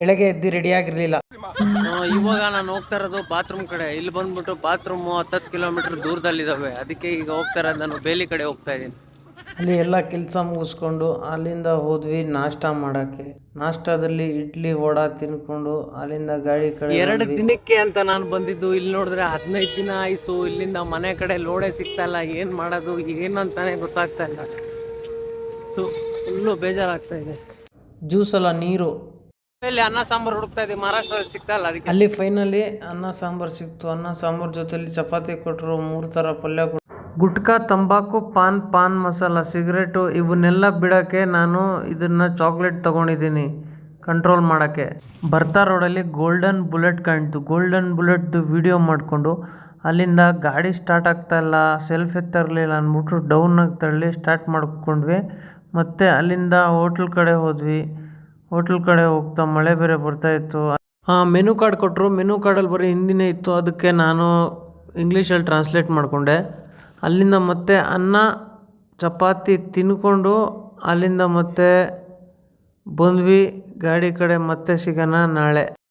ಬೆಳಗ್ಗೆ ಎದ್ದು ರೆಡಿಯಾಗಿರಲಿಲ್ಲ. ಇವಾಗ ನಾನು ಹೋಗ್ತಾ ಇರೋದು ಬಾತ್ರೂಮ್ ಕಡೆ. ಇಲ್ಲಿ ಬಂದ್ಬಿಟ್ಟು ಬಾತ್ರೂಮ್ 10 ಕಿಲೋಮೀಟರ್ ದೂರದಲ್ಲಿದ್ದಾವೆ. ಅದಕ್ಕೆ ಈಗ ಹೋಗ್ತಾ ಇರೋದು ನಾನು ಬೇಲಿ ಕಡೆ ಹೋಗ್ತಾ ಇದ್ದೀನಿ. ಅಲ್ಲಿ ಎಲ್ಲ ಕೆಲಸ ಮುಗಿಸ್ಕೊಂಡು ಅಲ್ಲಿಂದ ಹೋದ್ವಿ ನಾಷ್ಟ ಮಾಡೋಕ್ಕೆ. ನಾಷ್ಟದಲ್ಲಿ ಇಡ್ಲಿ ವಡ ತಿನ್ಕೊಂಡು ಅಲ್ಲಿಂದ ಗಾಡಿ ಕಡೆ 2 ಬಂದ್ವಿ. ದಿನಕ್ಕೆ ಅಂತ ನಾನು ಬಂದಿದ್ದು. ಇಲ್ಲಿ ನೋಡಿದ್ರೆ 15 ದಿನ ಆಯಿತು. ಇಲ್ಲಿಂದ ಮನೆ ಕಡೆ ಲೋಡೇ ಸಿಗ್ತಾ ಇಲ್ಲ. ಏನು ಮಾಡೋದು ಏನಂತಾನೆ ಗೊತ್ತಾಗ್ತಾ ಇಲ್ಲ. ಫುಲ್ಲು ಬೇಜಾರಾಗ್ತಾ ಇದೆ. ಜ್ಯೂಸ್ ಅಲ್ಲ, ನೀರು. ಇಲ್ಲಿ ಅನ್ನ ಸಾಂಬಾರು ಹುಡುಕ್ತಾ ಇದ್ದೀವಿ, ಮಹಾರಾಷ್ಟ್ರದಲ್ಲಿ ಸಿಗ್ತಾ ಇಲ್ಲ. ಅದಕ್ಕೆ ಅಲ್ಲಿ ಫೈನಲಿ ಅನ್ನ ಸಾಂಬಾರು ಸಿಕ್ತು. ಅನ್ನ ಸಾಂಬಾರು ಜೊತೆಲಿ ಚಪಾತಿ ಕೊಟ್ಟರು, 3 ಥರ ಪಲ್ಯ ಕೊಟ್ಟರು. ಗುಟ್ಕಾ, ತಂಬಾಕು, ಪಾನ್ ಮಸಾಲ, ಸಿಗರೇಟು ಇವನ್ನೆಲ್ಲ ಬಿಡೋಕ್ಕೆ ನಾನು ಇದನ್ನು ಚಾಕ್ಲೇಟ್ ತೊಗೊಂಡಿದ್ದೀನಿ ಕಂಟ್ರೋಲ್ ಮಾಡೋಕ್ಕೆ. ಬರ್ತಾ ರೋಡಲ್ಲಿ ಗೋಲ್ಡನ್ ಬುಲೆಟ್ ಕಾಣ್ತು. ಗೋಲ್ಡನ್ ಬುಲೆಟ್ದು ವಿಡಿಯೋ ಮಾಡಿಕೊಂಡು ಅಲ್ಲಿಂದ ಗಾಡಿ ಸ್ಟಾರ್ಟ್ ಆಗ್ತಾಯಿಲ್ಲ, ಸೆಲ್ಫ್ ಎತ್ತಿರಲಿಲ್ಲ ಅಂದ್ಬಿಟ್ಟು ಡೌನಾಗಿ ತಳ್ಳಿ ಸ್ಟಾರ್ಟ್ ಮಾಡ್ಕೊಂಡ್ವಿ. ಮತ್ತು ಅಲ್ಲಿಂದ ಹೋಟ್ಲ್ ಕಡೆ ಹೋದ್ವಿ. ಹೋಟ್ಲ್ ಕಡೆ ಹೋಗ್ತಾ ಮಳೆ ಬೇರೆ ಬರ್ತಾಯಿತ್ತು. ಮೆನು ಕಾರ್ಡ್ ಕೊಟ್ಟರು. ಮೆನು ಕಾರ್ಡಲ್ಲಿ ಬರೀ ಹಿಂದಿನೇ ಇತ್ತು. ಅದಕ್ಕೆ ನಾನು ಇಂಗ್ಲೀಷಲ್ಲಿ ಟ್ರಾನ್ಸ್ಲೇಟ್ ಮಾಡಿಕೊಂಡೆ. ಅಲ್ಲಿಂದ ಮತ್ತೆ ಅನ್ನ ಚಪಾತಿ ತಿನ್ಕೊಂಡು ಅಲ್ಲಿಂದ ಮತ್ತೆ ಬಂದ್ವಿ ಗಾಡಿ ಕಡೆ. ಮತ್ತೆ ಸಿಗೋಣ ನಾಳೆ.